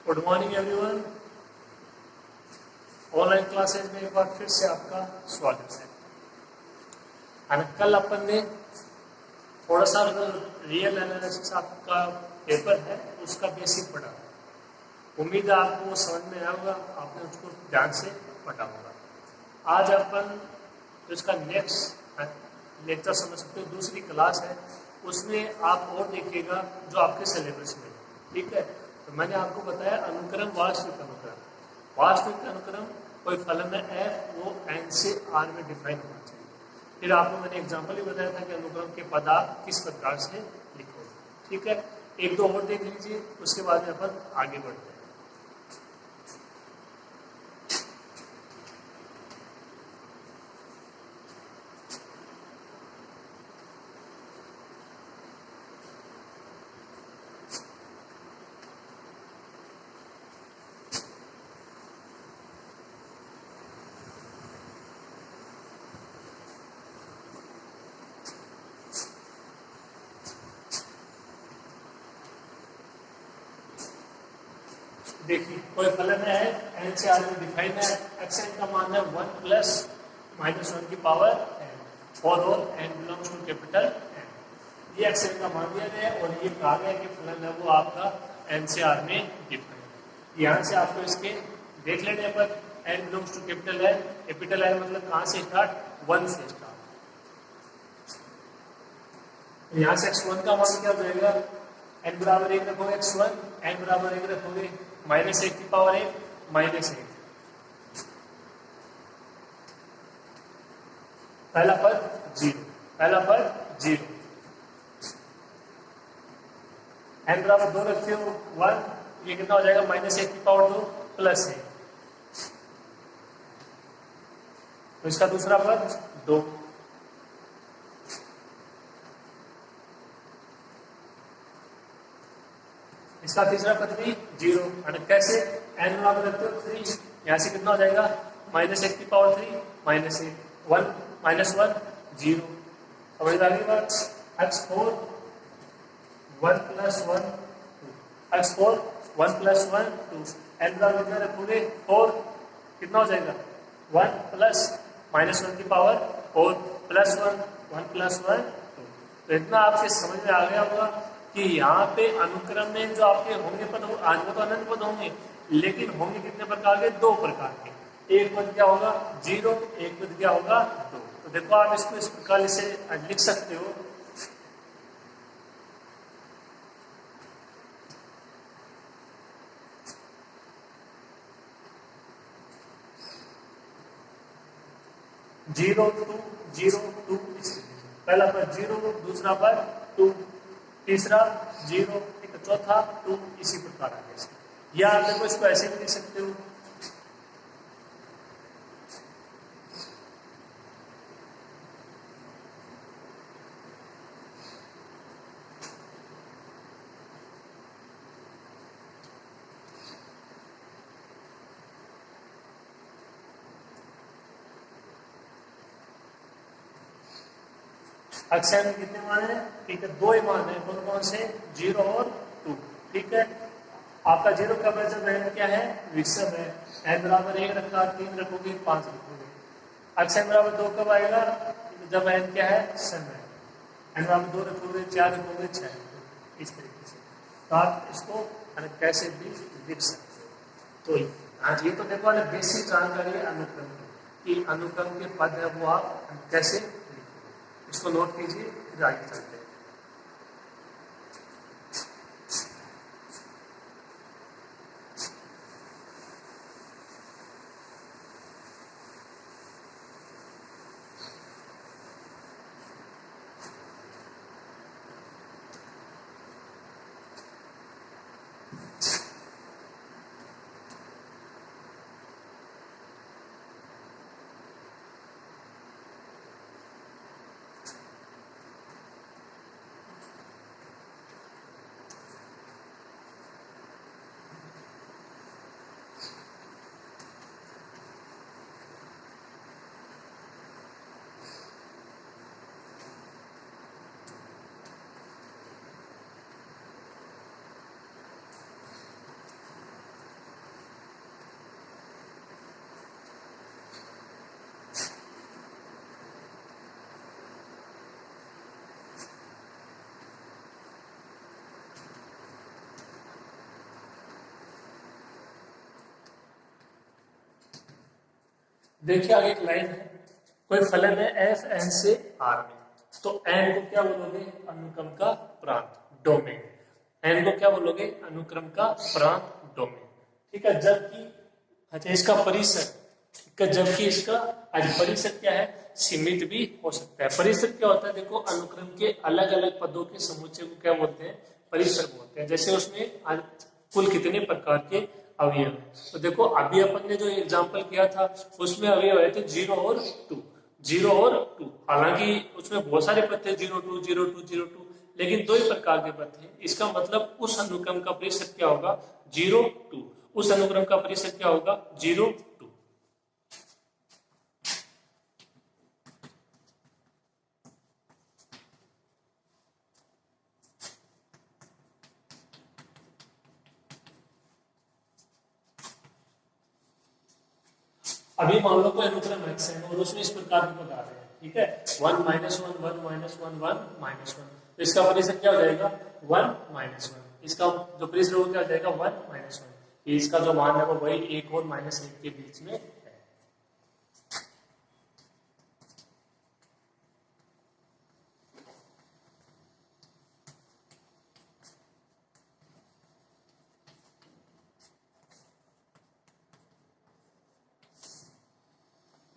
Good morning everyone. Online classes में एक बार फिर से आपका स्वागत है। और कल अपन ने थोड़ा सा रियल एनालिसिस आपका पेपर है उसका बेसिक पढ़ा। उम्मीद है आपको वो समझ में आया होगा, आपने उसको ध्यान से पढ़ा होगा। आज अपन जो इसका नेक्स्ट लेक्चर समझ सकते हो, दूसरी क्लास है, उसमें आप और देखिएगा जो आपके सिलेबस में। ठीक है, तो मैंने आपको बताया अनुक्रम, वास्तविक अनुक्रम। वास्तविक अनुक्रम कोई फलन है एफ, वो एन से आर में डिफाइन होना चाहिए। फिर आपको मैंने एग्जांपल ही बताया था कि अनुक्रम के पद आप किस प्रकार से लिखो। ठीक है, एक दो और देख लीजिए, उसके बाद में अपन आगे बढ़ते हैं। देखिए, कोई फलन है एन से आर में डिफाइन है, एक्स एन का मान है 1 प्लस -1 की power N, for all N belongs to capital N. ये एक्स एन का मान दिया गया और ये कहा गया कि फलन है वो आपका एन से आर में डिफाइन है। यहाँ से आपको इसके देख लेने पर N belongs to capital N, capital N मतलब कहाँ से स्टार्ट, 1 से स्टार्ट। यहाँ से x1 का मान क्या हो जाएगा, n बराबर 1 रखोगे x1, n बराबर 1 रखोगे -1 की पावर 1 -1। पहला पद 0, पहला पद 0। n बराबर 2 रखते हो 1, ये कितना हो जाएगा -1 की पावर 2 +1। तो इसका दूसरा पद 2। इसका तीसरा पद भी 0। और कैसे, n बराबर रखते हो 3, यहाँ से कितना हो जाएगा -1 की पावर 3 -1 1 -1 0। समझ आ गई बात। x4 1 + 1 2, x4 1 + 1 2, n बराबर कितना रखोगे 4, कितना हो जाएगा 1 प्लस -1 की पावर 4 +1 1 + 1 2। तो इतना आपके समझ में आ गया होगा कि यहाँ पे अनुक्रम में जो आपके होंगे पद, आगे तो अनंत पद होंगे, लेकिन होंगे कितने प्रकार के, 2 प्रकार के। एक पद क्या होगा 0, एक पद क्या होगा 2। तो देखो आप इसको इस प्रकार से लिख सकते हो, जीरो टू 0 2। पहला पद 0, दूसरा पद 2, तीसरा 0, चौथा 2, इसी प्रकार आगे से। या आप देखो इसको ऐसे भी लिख सकते हो, अक्षर में कितने मान है, ठीक है 2 ही मान है। कौन कौन से, 0 और 2। ठीक है, आपका 0 का वजन है क्या है, विषम है। n बराबर 1 रखा, 3 रखोगे 5 रखोगे। अक्षर बराबर 2 कब आएगा, जब n क्या है, सम है। n बराबर 2 रखोगे, 4 रखोगे, 6 रखोगे, इस तरीके से। तो आप इसको कैसे भी लिख सकते हो। तो आज ये तो देखो बेसिक जानकारी है अनुक्रम की, अनुक्रम के पद है वो आप कैसे लिखोगे, इसको नोट कीजिए, फिर आगे चलते हैं। देखिए आगे एक लाइन है, कोई फलन है एफ एन से आर में, तो एन को क्या बोलोगे? अनुक्रम का प्रांत, डोमेन। एन को क्या बोलोगे? अनुक्रम का प्रांत, डोमेन। ठीक है, जबकि अच्छा इसका परिसर, ठीक है, जबकि इसका आज परिसर क्या है? सीमित भी हो सकता है। परिसर क्या होता है? देखो, अनुक्रम के अलग अलग पदों के समुच्चय को क्या बोलते हैं? परिसर बोलते हैं। जैसे उसमें आज कुल कितने प्रकार के अवयव है, तो देखो अभी अपन ने जो एग्जांपल किया था उसमें अवयव आए थे 0 और 2, 0 और 2। हालांकि उसमें बहुत सारे पद थे, 0 2 0 2 0 2, लेकिन दो ही प्रकार के पद थे। इसका मतलब उस अनुक्रम का परिसर क्या होगा? 0 2। उस अनुक्रम का परिसर क्या होगा? 0 2। अभी मान लो कोई अनुक्रम x है और उसमें इस प्रकार के पद आ रहे हैं, ठीक है, 1 -1 1 -1 1 -1, तो इसका परिसर क्या हो जाएगा? 1 -1। इसका जो परिसर हो क्या हो जाएगा? 1 -1। इसका जो मान है वो वही 1 और -1 के बीच में है।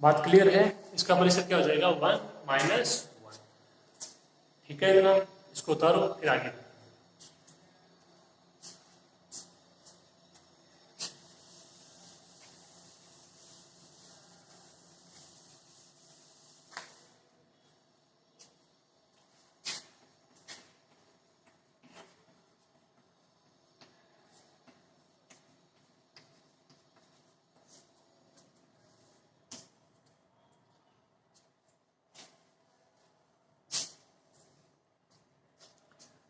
बात क्लियर है? इसका परिसर क्या हो जाएगा? 1 -1। ठीक है, इतना इसको उतारो फिर आगे।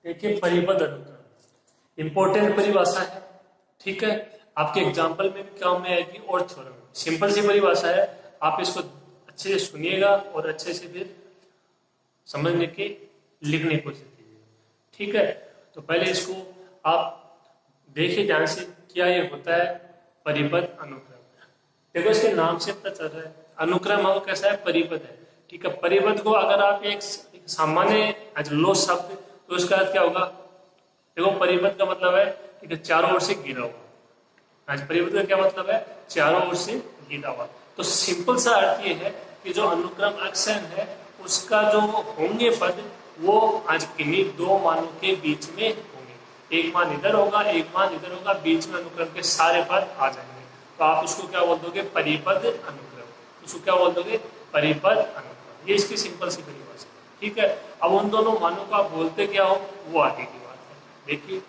देखिए, परिपद अनुक्रम इंपॉर्टेंट परिभाषा है, ठीक है, आपके एग्जाम्पल में भी काम में आएगी और थ्योरम। सिंपल सी परिभाषा है, आप इसको अच्छे से सुनिएगा और अच्छे से फिर समझने के लिखने की कोशिश कीजिएगा, ठीक है। तो पहले इसको आप देखिए ध्यान से, क्या ये होता है? परिपद अनुक्रम। देखो इसके नाम से पता चल रहा है अनुक्रम हो कैसा है? परिपद है, ठीक है। परिपद को अगर आप एक सामान्य लो शब्द, तो इसका अर्थ क्या होगा? देखो, परिपद का मतलब है, ठीक है, चारों ओर से घिरा हुआ। आज परिपद का क्या मतलब है? चारों ओर से घिरा हुआ। तो सिंपल सा अर्थ ये है कि जो अनुक्रम अक्षर है उसका जो होंगे पद वो आज किन्हीं दो मानों के बीच में होंगे। एक मान इधर होगा, एक मान इधर होगा, बीच में अनुक्रम के सारे पद आ जाएंगे। तो आप उसको क्या बोल दोगे? परिपद अनुक्रम। उसको क्या बोल दोगे? परिपद अनुक्रम। ये इसकी सिंपल सी परिभाषा, ठीक है। अब उन दोनों मानों को आप बोलते क्या हो, वो आगे की बात है। देखिए,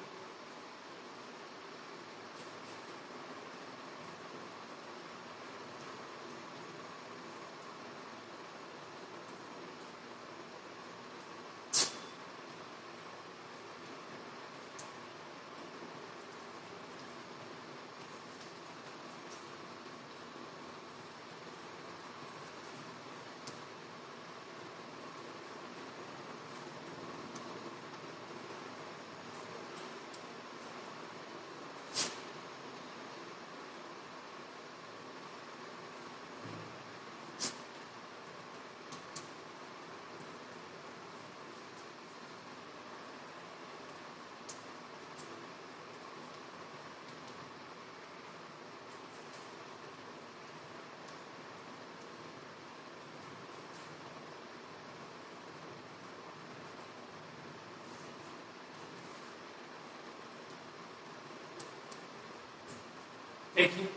देखिए,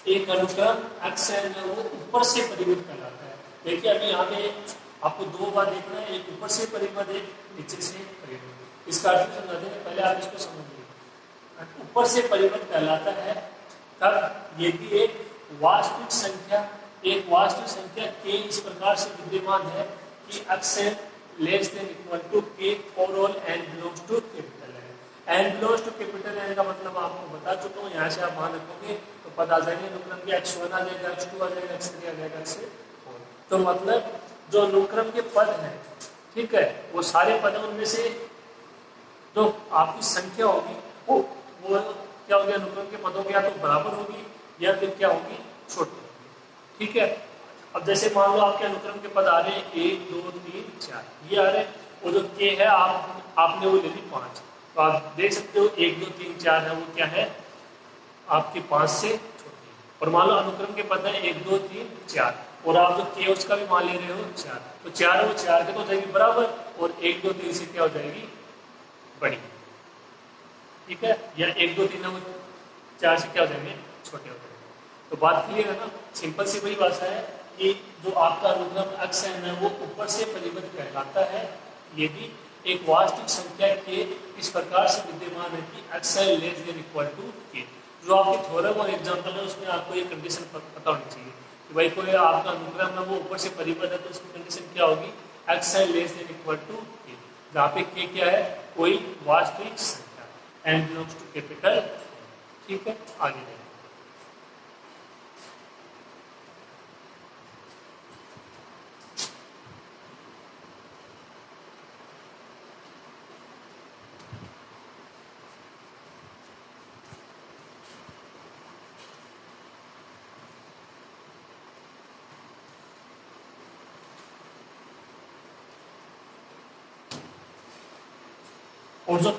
एक अनुक्रम अक्षर में वो ऊपर से परिमित कहलाता है। देखिए, अभी यहाँ पे आपको दो बार देखना है, एक ऊपर से परिमित, एक नीचे से परिमित। इसका अर्थ समझा दें, पहले आप इसको समझिए। ऊपर से परिमित कहलाता है तब यदि एक वास्तविक संख्या के इस प्रकार से विद्यमान है कि अक्षर less than equal to K for all N belongs to capital है। N belongs to capital N का मतलब आपको बता चुका हूँ, यहाँ से आप मान रखोगे तो पता आ जाएंगे अनुक्रम के x1 आ जाएगा, x2 आ जाएगा, x3 आ जाएगा, x4। तो मतलब जो अनुक्रम के पद हैं, ठीक है, वो सारे पद उनमें से जो आपकी संख्या होगी वो क्या होगी? अनुक्रम के पदों की या तो बराबर होगी या फिर क्या होगी? छोटी होगी। ठीक है। अब जैसे मान लो आपके अनुक्रम के पद आ रहे हैं 1 2 3 4, ये आ रहे हैं, और जो के है आपने वो ले ली 5। तो आप देख सकते हो 1 2 3 4 है, वो क्या है आपके 5 से छोटी है। और मान लो अनुक्रम के पद है 1 2 3 4, और आप जो के उसका भी मान ले रहे हो 4, तो 4 वो 4 के तो हो जाएगी बराबर, और 1 2 3 से क्या हो जाएगी बड़ी, ठीक है। या 1 2 3 है वो 4 से क्या हो जाएंगे छोटे हो जाएंगे। तो बात क्लियर है ना, सिंपल सी वही भाषा है कि जो आपका अनुक्रम एक्स है वो ऊपर से परिबद्ध कहलाता है यदि एक वास्तविक संख्या के इस प्रकार से विद्यमान है कि एक्स है लेस देन इक्वल टू के। जो आपके थ्योरम और एग्जांपल है उसमें आपको ये कंडीशन पता होनी चाहिए कि भाई कोई आपका अनुक्रम है वो ऊपर से परिबद्ध है, तो उसकी कंडीशन क्या होगी एक्स है लेस देन इक्वल टू के, जहाँ पे के क्या है कोई वास्तविक संख्या एन बिलोंग्स टू कैपिटल, ठीक है। आगे देखिए और जो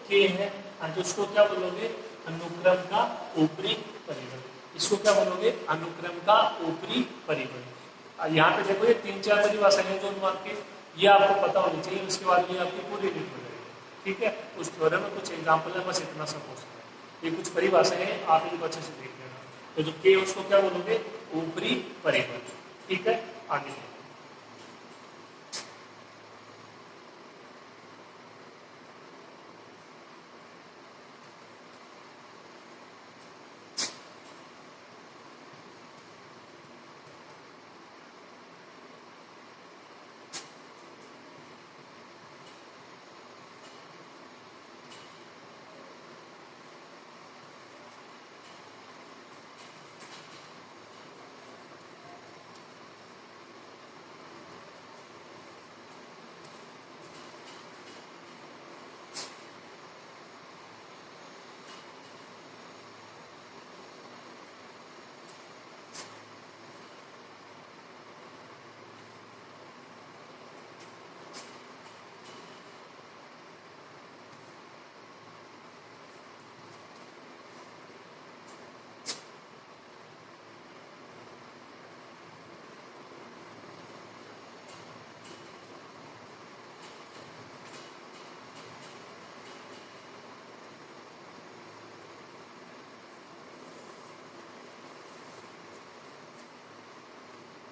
के है तो उसको क्या बोलोगे अनुक्रम का ऊपरी परिबद्ध। इसको क्या बोलोगे अनुक्रम का ऊपरी परिबद्ध। यहाँ पे देखो ये 3-4 परिभाषाएं जो आपके ये आपको पता होनी चाहिए, उसके बाद ये आपकी पूरी रीड हो जाएगी, ठीक है। उस थ्योरम में कुछ एग्जाम्पल है, बस इतना सब हो सकता है। ये कुछ परिभाषाएं हैं, आप इनको अच्छे से देख लेना। तो जो के उसको क्या बोलोगे ऊपरी परिबद्ध, ठीक है। आगे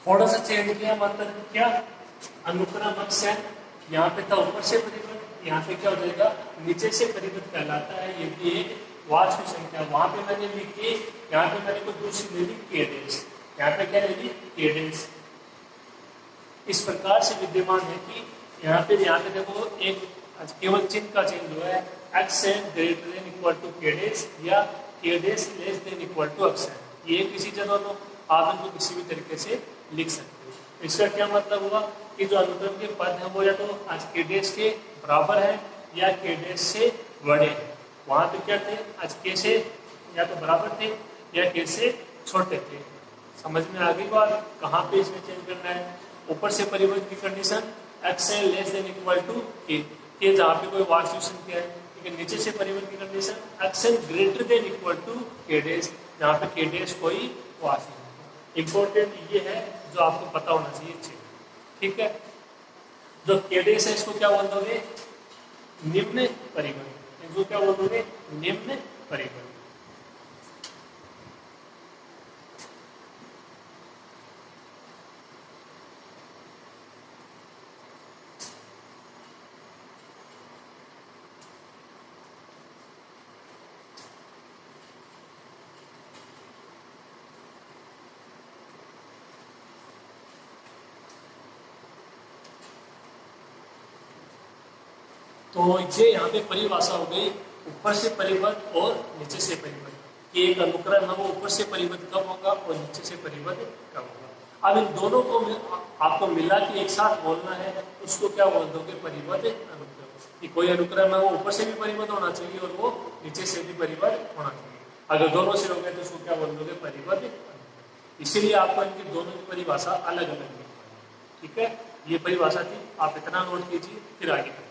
थोड़ा सा चेंज किया, मतलब क्या अनुक्रम अक्ष है, यहाँ पे था ऊपर से परिबद्ध, यहाँ पे क्या हो जाएगा नीचे से परिबद्ध कहलाता है यदि एक वास्तविक संख्या। वहां पे मैंने लिखी, यहाँ पे मैंने कोई दूसरी ले ली केडेंस, यहाँ पे क्या ले ली केडेंस। इस प्रकार से विद्यमान है कि यहाँ पे देखो एक केवल चिन्ह का चेंज हुआ है, X greater than equal to केडेंस या केडेंस less than equal to X. ये किसी जगह तो आप इनको किसी भी तरीके से लिख सकते हो। इसका क्या मतलब हुआ कि जो अनुक्रम के पद हैं वो या तो आज केडेस के बराबर है या केडेस से बड़े हैं। वहां पे क्या थे आज के से या तो बराबर थे या के से छोटे थे। समझ में आ गई बात, कहाँ पे इसमें चेंज करना है। ऊपर से परिबद्ध की कंडीशन एक्स है लेस देन इक्वल टू के जहाँ पे कोई वास्तविक संख्या है, ठीक है। नीचे से परिबद्ध की कंडीशन एक्स है ग्रेटर देन इक्वल टू केडेस, जहाँ पे केडेस कोई वास्तविक। इंपॉर्टेंट ये है जो आपको पता होना चाहिए, ठीक है। जो केडेस है इसको क्या बोल दोगे निम्न परिबद्ध, इसको क्या बोल दोगे निम्न परिबद्ध। तो ये यहाँ पे परिभाषा हो गई ऊपर से परिबद्ध और नीचे से परिबद्ध कि एक अनुक्रम है वो ऊपर से परिबद्ध कब होगा और नीचे से परिबद्ध कब होगा। अब इन दोनों को आपको मिला कि एक साथ बोलना है, उसको क्या बोल दोगे परिबद्ध अनुक्रम। कि कोई अनुक्रम है वो ऊपर से भी परिबद्ध होना चाहिए और वो नीचे से भी परिबद्ध होना चाहिए। अगर दोनों से हो गए तो उसको क्या बोल दोगे परिबद्ध अनुक्रम। इसीलिए आपको इनकी दोनों की परिभाषा अलग अलग लिखनी है। ठीक है, ये परिभाषा थी, आप इतना नोट कीजिए, फिर आगे करते हैं।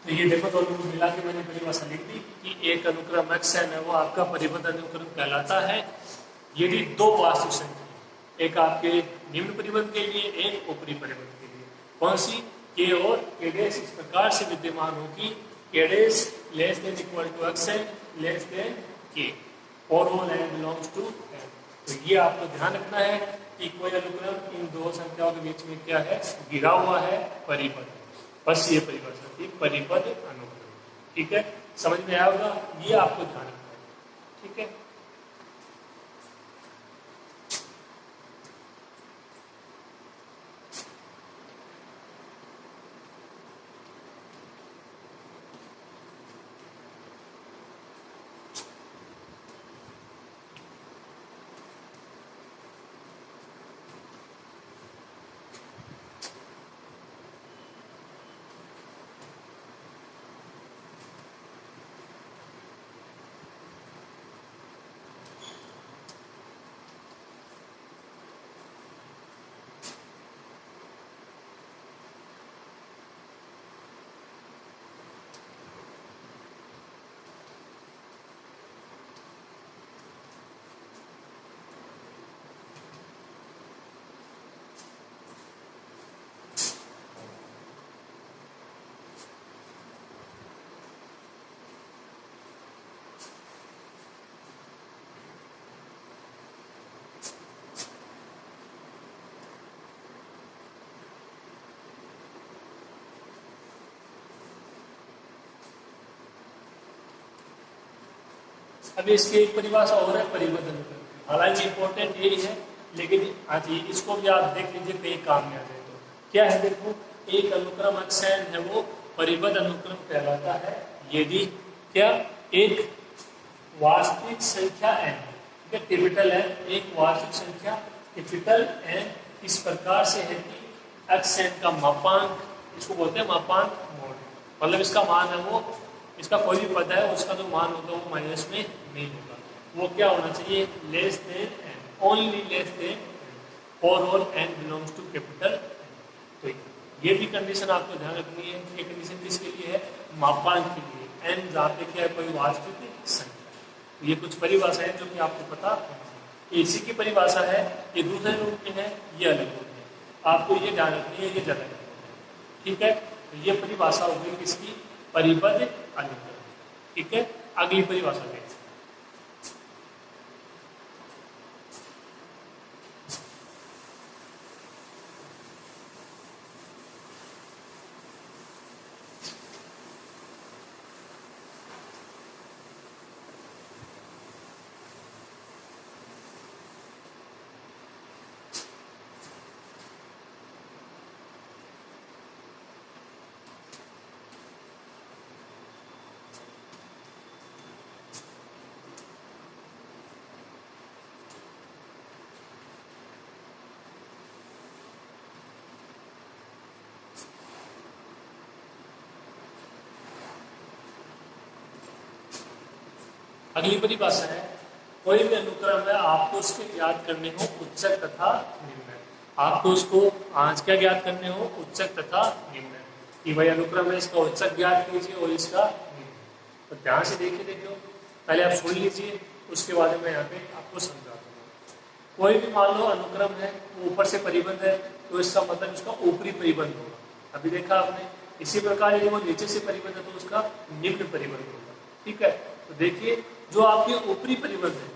तो ये देखो दोनों को मिला के मैंने परिभाषा लिख दी कि एक अनुक्रम xn है वो आपका परिबद्ध अनुक्रम कहलाता है यदि दो वास्तविक संख्या, एक आपके निम्न परिबद्ध के लिए, एक ऊपरी परिबद्ध के लिए। कौन सी? k और k डैश इस प्रकार से विद्यमान होगी k dash less than equal to xn less than k और all n belongs to n। तो ये आपको ध्यान रखना है कि कोई अनुक्रम इन दो संख्याओं के बीच में क्या है, गिरा हुआ है, परिबद्ध। बस ये परिभाषा थी परिबद्ध अनुक्रम। ठीक है, समझ में आया होगा, ये आपको ध्यान रखना है। ठीक है, अभी इसकी एक परिभाषा और है परिबद्ध अनुक्रम। हालांकि इंपॉर्टेंट यही है, लेकिन हाँ जी इसको भी आप देख लीजिए कहीं काम में आ जाए तो। क्या है देखो, एक अनुक्रम xn है वो परिबद्ध अनुक्रम कहलाता है यदि क्या एक वास्तविक संख्या n, ठीक है, कैपिटल n, एक वास्तविक संख्या कैपिटल n इस प्रकार से है कि xn का मापांक, इसको बोलते हैं मापांक मोड, मतलब इसका मान है वो, इसका कोई भी पद है उसका जो मान होगा वो माइनस में नहीं होगा। वो क्या होना चाहिए, less than n, only less than for all n belongs to capital N। तो ये भी कंडीशन आपको ध्यान रखनी है। ये कंडीशन किसके लिए है, मापांक के लिए, n जहाँ पे क्या है कोई वास्तविक संख्या। ये कुछ परिभाषा है जो कि आपको पता है। इसी की परिभाषा है, ये दूसरे रूप में है, ये अलग रूप में, आपको ये ध्यान रखनी है, ये ज्यादा। ठीक है, तो ये परिभाषा हो गई किसकी, परिबद्ध अनुक्रम। ठीक है, अगली परिभाषा देखते हैं। अगली परिभाषा है, कोई भी अनुक्रम है आपको उसके ज्ञात करने हो उच्चक तथा निम्न। आपको उसको आज क्या ज्ञात करने हो, उच्चक तथा निम्न, कि भाई अनुक्रम है इसका उच्चक ज्ञात कीजिए और इसका निम्न। तो ध्यान से देखिए, पहले आप सुन लीजिए, उसके बाद में यहाँ पे आपको समझा दूंगा। कोई भी मान लो अनुक्रम है वो ऊपर से परिबद्ध है, तो इसका मतलब इसका ऊपरी परिबद्ध होगा। अभी देखा आपने, इसी प्रकार यदि वो नीचे से परिबद्ध है तो उसका निम्न परिबद्ध होगा। ठीक है, तो देखिए जो आपके ऊपरी परिबद्ध है,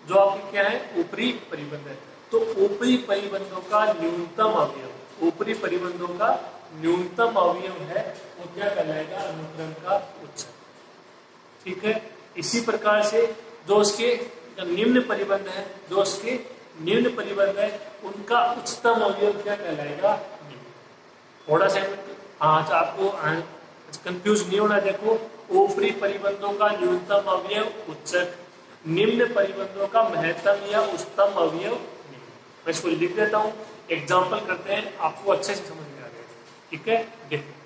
जो आपके क्या है ऊपरी परिबद्ध है, तो ऊपरी परिबंधों का न्यूनतम अवयव, ऊपरी परिबंधों का न्यूनतम अवयव है वो क्या कहलाएगा, अनुक्रम का उच्चक। ठीक है, इसी प्रकार से जो उसके निम्न परिबंध है, जो उसके निम्न परिबंध है, उनका उच्चतम अवयव क्या कहलाएगा, निम्न। थोड़ा सा आज आपको कंफ्यूज नहीं होना। देखो, ऊपरी परिबंधों का न्यूनतम अवयव उच्चक, निम्न परिबंधों का महत्तम या उच्चतम अवयव निम्न। मैं इसको लिख देता हूं, एग्जाम्पल करते हैं, आपको अच्छे से समझ में आ जाएगा। ठीक है, देखो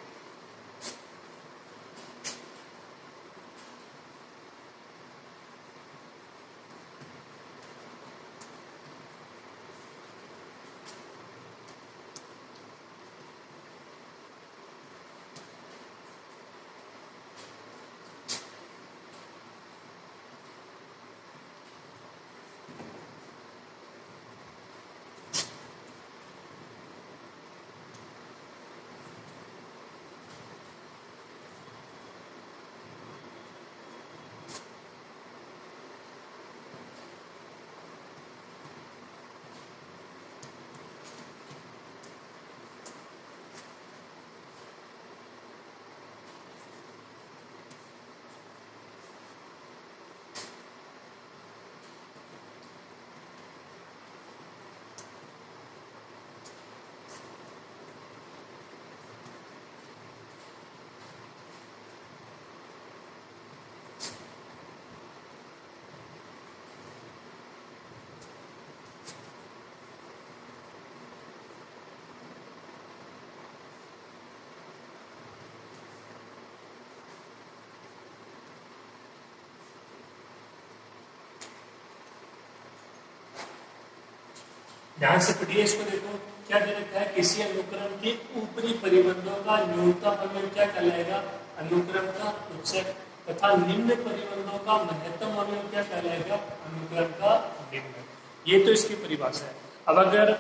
ध्यान से पढ़िए इसको। देखो क्या दे रखा है, किसी अनुक्रम के ऊपरी परिबंधों का न्यूनतम अवयव क्या कहलाएगा, अनुक्रम का उच्चक, तथा निम्न परिबंधों का महत्तम अवयव क्या कहलाएगा, अनुक्रम का निम्न। ये तो इसकी परिभाषा है। अब अगर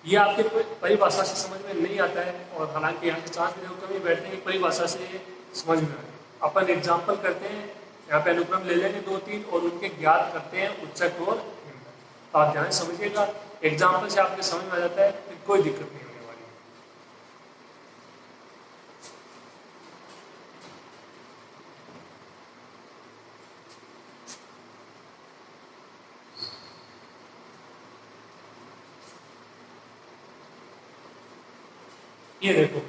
ये आपके परिभाषा से समझ में नहीं आता है, और हालांकि यहाँ के चांस कभी बैठने की परिभाषा से समझ में आए, अपन एग्जाम्पल करते हैं, यहाँ पे अनुक्रम ले लेंगे 2-3 और उनके ज्ञात करते हैं उच्चक और निम्न। तो आप ध्यान समझिएगा, एग्जाम्पल से आपके समझ में आ जाता है, फिर कोई दिक्कत नहीं होने वाली। ये देखो,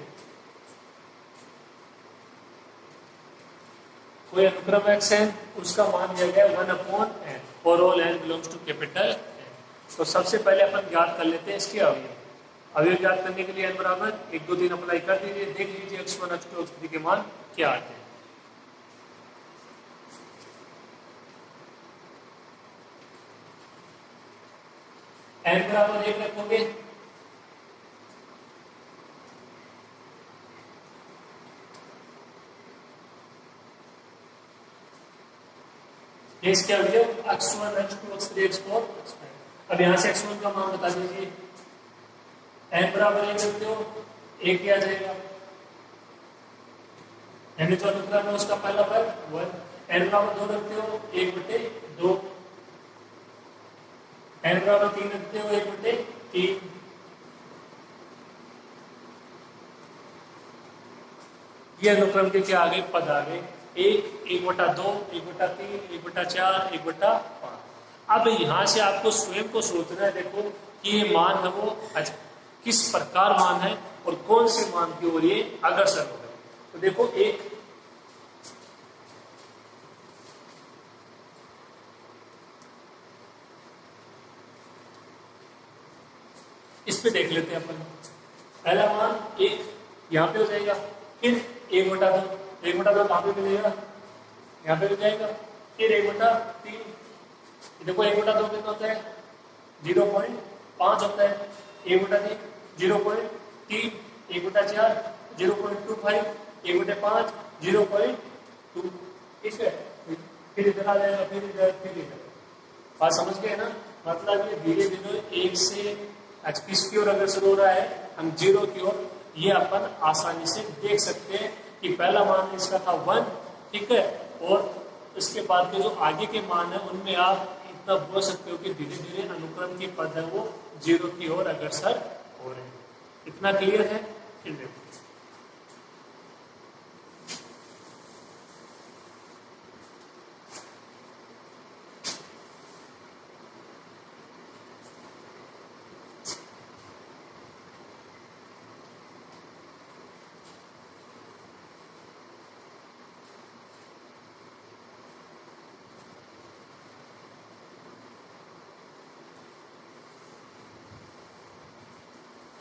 कोई अनुक्रम x है, उसका मान दिया गया 1/n for all n belongs to capital N। तो सबसे पहले अपन ज्ञात कर लेते हैं इसके अवयव। अवयव ज्ञात करने के लिए n बराबर 1 2 3 अप्लाई कर दीजिए। देख लीजिए x1 x2 x3 के मान क्या आते हैं। n बराबर 1 रखोगे, ये इसके अवयव x1 x2 x3 x4 x5। अब यहाँ से x1 का मान बता दीजिए। n बराबर 1 रखते हो, 1 क्या जाएगा, यानी जो अनुक्रम है उसका पहला पद 1। n बराबर 2 रखते हो, 1/2। n बराबर 3 रखते हो, 1/3। ये अनुक्रम के क्या आ गए, पद आ गए, 1, 1/2, 1/3, 1/4, 1/5। अब यहाँ से आपको स्वयं को सोचना है, देखो कि ये मान है वो किस प्रकार मान है और कौन से मान की ओर ये अग्रसर हो गए। तो देखो, एक इस पे देख लेते हैं अपन। पहला मान 1 यहाँ पे हो जाएगा, फिर 1/2, 1/2 कहाँ पे मिलेगा, यहाँ पे हो जाएगा, फिर 1/3, देखो 1/2 कितना होता है 0.5 होता है, 1/3 0.3, 1/4 0.25, 1/5 0.2, ठीक है। फिर इधर आ जाएगा, फिर इधर। बात समझ गए ना? मतलब ये धीरे धीरे एक से किसकी ओर अग्रसर हो रहा है, हम 0 की ओर। ये अपन आसानी से देख सकते हैं कि पहला मान इसका था 1, ठीक है, और इसके बाद के जो आगे के मान है उनमें आप इतना बोल सकते हो कि धीरे धीरे अनुक्रम की पद है वो 0 की ओर अग्रसर हो रहे हैं। इतना क्लियर है? फिर देखो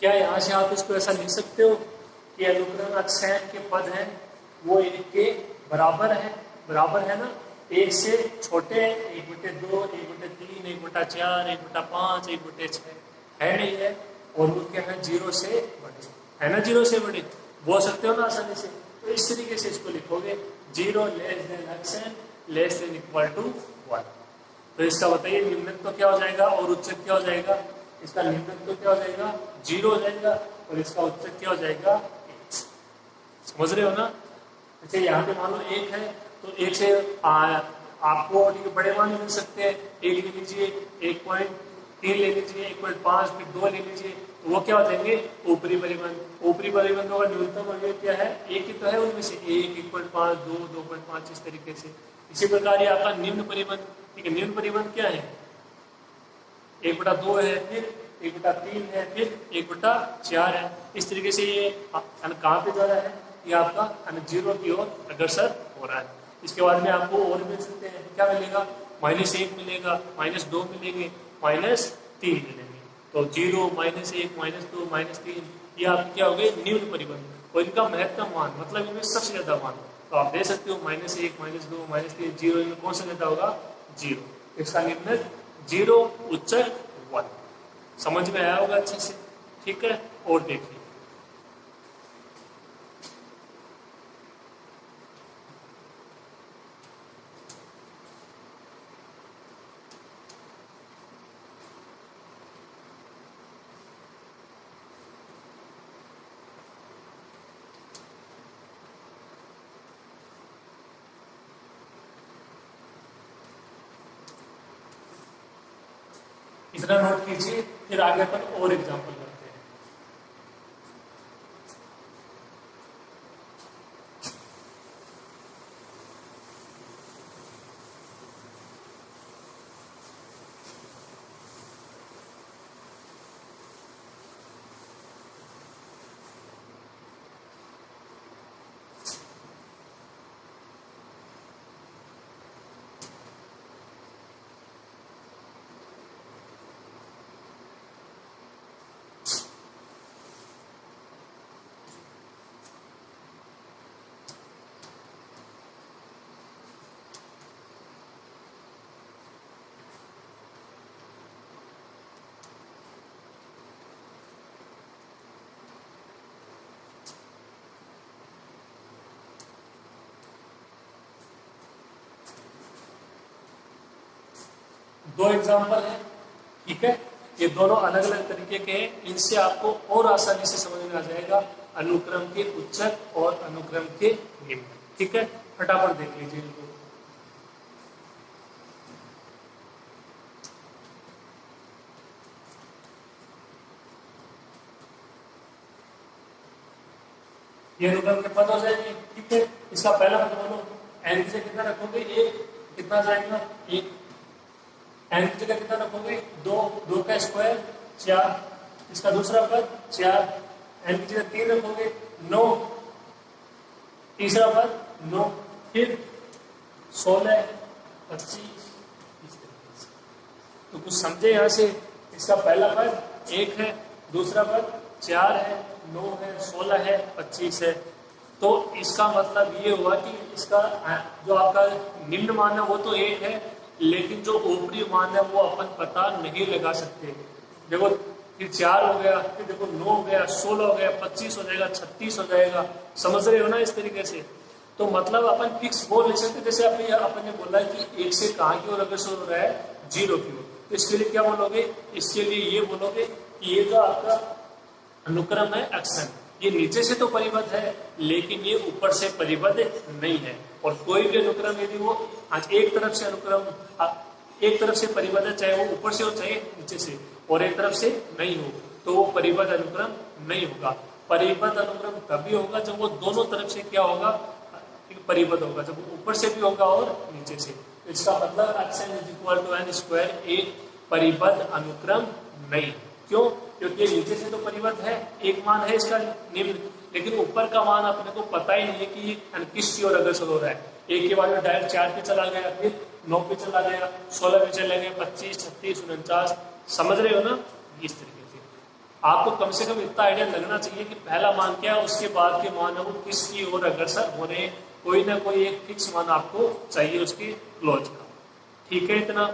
क्या यहाँ से आप इसको ऐसा लिख सकते हो कि अनुक्रम अक्षयन के पद हैं वो 1 के बराबर है ना? 1 से छोटे हैं, 1/2, 1/3, 1/4, 1/5, 1/6 है नहीं है, और वो क्या है 0 से बड़े है ना, 0 से बड़े बोल सकते हो ना आसानी से। तो इस तरीके से इसको लिखोगे 0 लेस देन अक्षयन लेस देन इक्वल टू 1। तो इसका बताइए निम्नक तो क्या हो जाएगा और उच्चक क्या हो जाएगा? इसका निम्नक तो क्या हो जाएगा 0 हो जाएगा, और इसका उच्चक क्या हो जाएगा 1। समझ रहे हो ना? अच्छा यहाँ पे मान लो 1 है, तो 1 से आपको बड़े मान मिल सकते हैं। 1 ले लीजिए, 1.3 ले लीजिए, 1.5, फिर 2 ले लीजिए, तो वो क्या हो जाएंगे ऊपरी परिबंध। ऊपरी परिबंधों का न्यूनतम अवयव क्या है? 1 ही तो है उनमें से, 1, 1.5, 2, 2.5, इस तरीके से। इसी प्रकार ये आपका निम्न परिबंध, ठीक है, निम्न परिबंध क्या है? 1/2 है, फिर 1/3 है, फिर 1/4 है। इस तरीके से ये कहाँ पे जा रहा है? ये आपका 0 की ओर अग्रसर हो रहा है। इसके बाद में आपको और मिल सकते हैं, क्या मिलेगा? -1 मिलेगा, -2 मिलेंगे, -3 मिलेंगे। तो 0, -1, -2, -3 ये आपके क्या हो गए निम्न परिबंध। और इनका महत्तम मान मतलब इनमें सबसे ज्यादा मान, तो आप दे सकते हो -1, -2, -3, 0, इनमें कौन सा ज्यादा होगा? 0। इसका निम्न 0, उच्चक 1। समझ में आया होगा अच्छे से, ठीक है। और देखिए इतना नोट कीजिए, फिर आगे अपन और एग्जांपल करते हैं। दो एग्जाम्पल है, ठीक है। ये दोनों अलग अलग तरीके के हैं, इनसे आपको और आसानी से समझ में आ जाएगा अनुक्रम के उच्चक और अनुक्रम के निम्न, ठीक है। फटाफट देख लीजिए इनको। ये अनुक्रम के पद हो जाएंगे, ठीक है। इसका पहला पद बोलो, एन से कितना रखोगे? 1, कितना जाएगा? 1। एन की जगह कितना रखोगे? 2, 2 का स्क्वायर 4। इसका दूसरा पद 4, एन की जगह 3 रखोगे 9, तीसरा पद 9, फिर 16, 25, इस तरीके से। तो कुछ समझे यहाँ से? इसका पहला पद 1 है, दूसरा पद 4 है, 9 है, 16 है, 25 है। तो इसका मतलब ये हुआ कि इसका जो आपका निम्न मान है वो तो 1 है, लेकिन जो ऊपरी मान है वो अपन पता नहीं लगा सकते। देखो फिर 4 हो गया, फिर देखो 9 हो गया, 16 हो गया, 25 हो जाएगा, 36 हो जाएगा। समझ रहे हो ना इस तरीके से? तो मतलब अपन फिक्स बोल नहीं सकते। जैसे अपन ने बोला कि 1 से कहाँ की ओर अग्रसर हो रहा है, 0 की ओर। तो इसके लिए क्या बोलोगे? इसके लिए ये बोलोगे कि ये जो आपका अनुक्रम है एक्शन, ये नीचे से तो परिबद्ध है लेकिन ये ऊपर से परिबद्ध नहीं है। और कोई भी अनुक्रम यदि वो आज एक तरफ से अनुक्रम एक तरफ से परिबद्ध है, चाहे वो ऊपर से हो चाहे नीचे से, और एक तरफ से नहीं हो, तो वो परिबद्ध अनुक्रम नहीं होगा। परिबद्ध अनुक्रम तभी होगा जब वो दोनों तरफ से क्या होगा, परिबद्ध होगा, जब वो ऊपर से भी होगा और नीचे से। तो इसका मतलब X N is equal to N square एक परिबद्ध अनुक्रम नहीं। क्यों? क्योंकि नीचे से तो परिबद्ध है, एक मान है इसका निम्न, लेकिन ऊपर का मान अपने को पता ही नहीं है कि किस की ओर अग्रसर हो रहा है। एक के बाद में डायरेक्ट 4 पे चला गया, फिर 9 पे चला गया, 16 पे चले गए, 25, 36, 49। समझ रहे हो ना? इस तरीके से आपको कम से कम इतना आइडिया लगना चाहिए कि पहला मान क्या है, उसके बाद के मान है वो किसकी ओर अग्रसर हो रहे हैं। कोई ना कोई एक फिक्स मान आपको चाहिए उसके क्लोज का। ठीक है इतना?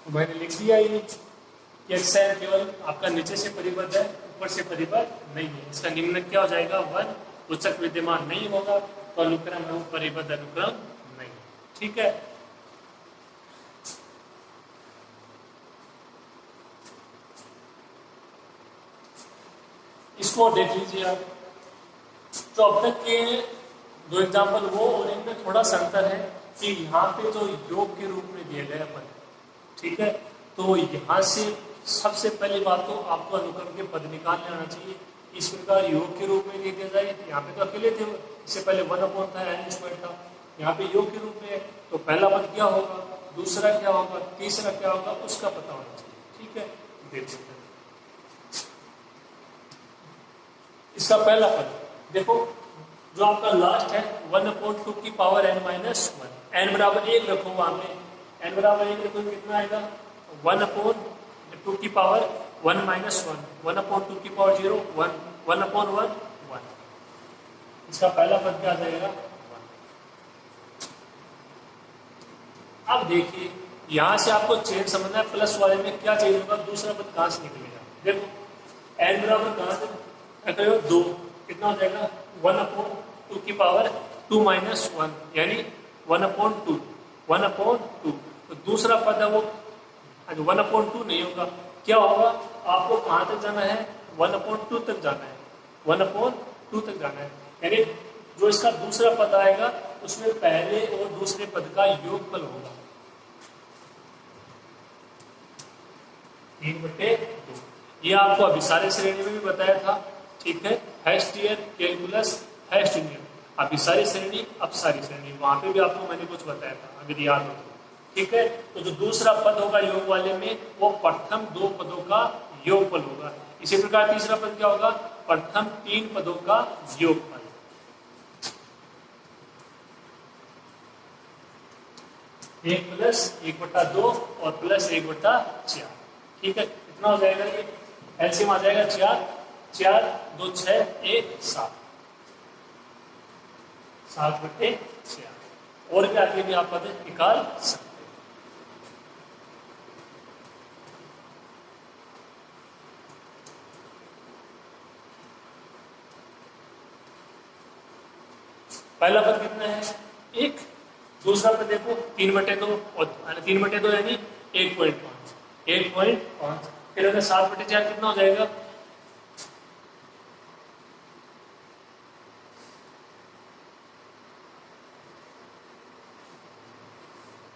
तो मैंने लिख दिया ये कि एक्शन केवल आपका नीचे से परिबद्ध है, ऊपर से परिबद्ध नहीं है। इसका निम्न क्या हो जाएगा? 1 उच्चक विद्यमान नहीं होगा, तो अनुक्रम है वो परिबद्ध अनुक्रम नहीं। ठीक है? इसको देख लीजिए आप। तो अब तक के 2 एग्जाम्पल वो और इनमें थोड़ा सा अंतर है कि यहाँ पे तो योग के रूप में दिए गए अपन। ठीक है? तो यहाँ से सबसे पहली बात तो आपको अनुक्रम के पद निकालने आना चाहिए। इस प्रकार योग के रूप में दे दिया जाए। यहाँ पे तो अकेले थे, इससे पहले 1 था, n स्क्वायर था। यहाँ पे योग के रूप में, तो पहला पद क्या होगा, दूसरा क्या होगा, तीसरा क्या होगा, उसका पता होना चाहिए। ठीक है? देख सकते हैं इसका पहला पद देखो, जो आपका लास्ट है 1/2 की पावर n-1, n बराबर 1 रखो। वहां पे n बराबर 1 रखो, कितना आएगा? 1/2 की पावर 1-1, 1/2 की पावर 0, 1/1, 1। इसका पहला पद क्या आ जाएगा? 1। अब देखिए यहां से आपको चेंज समझना है, प्लस वाले में क्या चेंज होगा, दूसरा पद कहां से निकलेगा। देखो n बराबर कहां से रख रहे हो? 2, कितना हो जाएगा? 1/2 की पावर 2-1, यानी 1/2, 1/2। तो दूसरा पद है वो 1/2 नहीं होगा, क्या होगा? आपको कहां तक जाना है? 1/2 तक जाना है, 1/2 तक जाना है। यानी जो इसका दूसरा पद आएगा उसमें पहले और दूसरे पद का योगफल होगा 3/2। ये आपको अभिसारी श्रेणी में भी बताया था। ठीक है? First year calculus first unit, अभिसारी श्रेणी, अपसारी श्रेणी, वहां पे भी आपको मैंने कुछ बताया था, अगर याद हो तो। ठीक है? तो जो दूसरा पद होगा योग वाले में, वो प्रथम 2 पदों का योगफल होगा। इसी प्रकार तीसरा पद क्या होगा? प्रथम 3 पदों का योगफल। 1 + 1/2 और प्लस 1/4। ठीक है? कितना हो जाएगा? ये एलसीएम आ जाएगा 4, 4, 2, 6, 1, 7, 7/4। और भी आगे भी आप पद निकाल सकते हैं। पहला पद कितना है? 1, दूसरा पे देखो 3/2 और 3/2 यानी 1.5 1.5। फिर अगर 7/4 कितना हो जाएगा?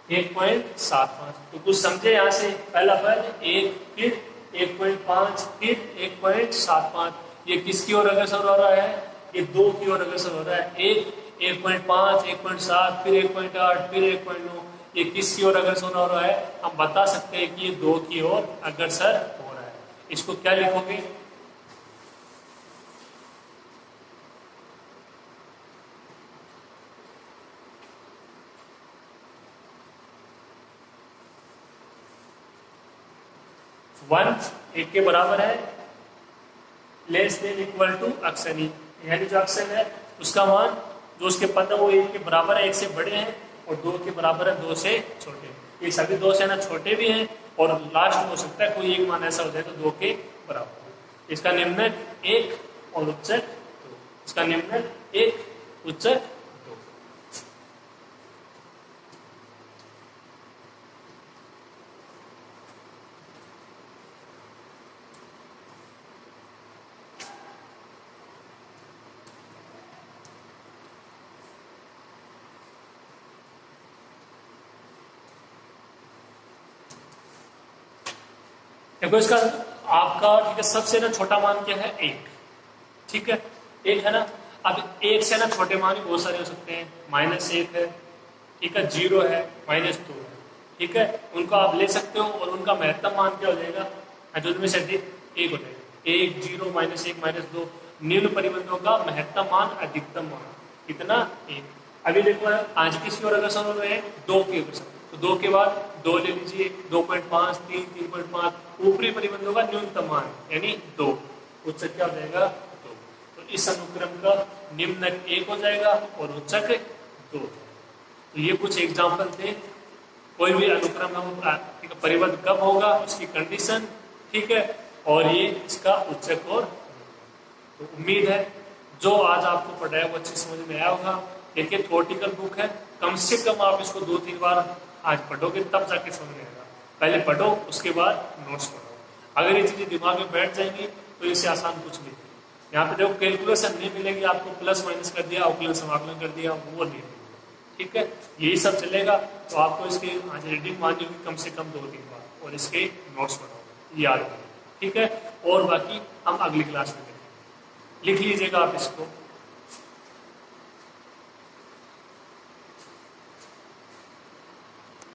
1.75। तो कुछ समझे यहाँ से? पहला पद 1, फिर 1.5, फिर 1.75। ये किसकी ओर अग्रसर हो रहा है? ये 2 की ओर अग्रसर हो रहा है। 1.5, 1.7, फिर 1.8, फिर 1.9। ये किसकी ओर अग्रसर हो रहा है? हम बता सकते हैं कि ये 2 की ओर अग्रसर हो रहा है। इसको क्या लिखोगे? वन 1 के बराबर है, लेस देन इक्वल टू अक्सन ही, यानी जो अक्सन है उसका मान जो उसके पद है वो 1 के बराबर है, 1 से बड़े हैं, और 2 के बराबर है, 2 से छोटे। ये सभी 2 से ना छोटे भी हैं, और लास्ट में हो सकता है कोई एक मान ऐसा हो जाए तो 2 के बराबर। इसका निम्नक 1 और उच्चक 2। इसका निम्नक 1, उच्चक 2। देखो इसका आपका ठीक है, सबसे ना छोटा मान क्या है? 1। ठीक है, 1 है ना। अब 1 से ना छोटे मान भी बहुत सारे हो सकते हैं। -1 है, ठीक है, 0 है, -2 है, ठीक है, उनको आप ले सकते हो, और उनका महत्तम मान क्या हो जाएगा? जो में से अधिक 1 हो जाएगा। 1, 0, -1, -2 निम्न परिबंधों का महत्तम मान, अधिकतम मान कितना? 1। अभी देखो आज किसकी ओर अग्रसर हो रहे हैं? 2 की ओर। तो 2 के बाद 2 ले लीजिए, 2.5, 3, 3.5, ऊपरी परिबंधों का न्यूनतम मान यानी 2, उच्चक क्या हो जाएगा? 2। तो इस अनुक्रम का निम्नक 1 हो जाएगा और उच्चक 2। तो ये कुछ एग्जाम्पल थे। कोई भी अनुक्रम हम परिबंध कब होगा उसकी कंडीशन, ठीक है, और ये इसका उच्चक और। तो उम्मीद है जो आज आपको पढ़ाया वो अच्छी समझ में आया होगा। देखिए थ्योरेटिकल बुक है, कम से कम आप इसको 2-3 बार आज पढ़ोगे तब जाके समझ में आएगा। पहले पढ़ो, उसके बाद नोट्स पढ़ो। अगर ये चीजें दिमाग में बैठ जाएंगी तो इससे आसान कुछ नहीं। यहाँ पे देखो कैलकुलेशन नहीं मिलेगी आपको, प्लस माइनस कर दिया, अवकलन समाकलन कर दिया, वो नहीं मिलेगा। ठीक है, यही सब चलेगा। तो आपको इसकी आज रीडिंग मारनी होगी कम से कम 2-3 बार, और इसके नोट्स बनाओगे, याद रखिए। ठीक है, और बाकी हम अगली क्लास में देखेंगे। लिख लीजिएगा आप इसको।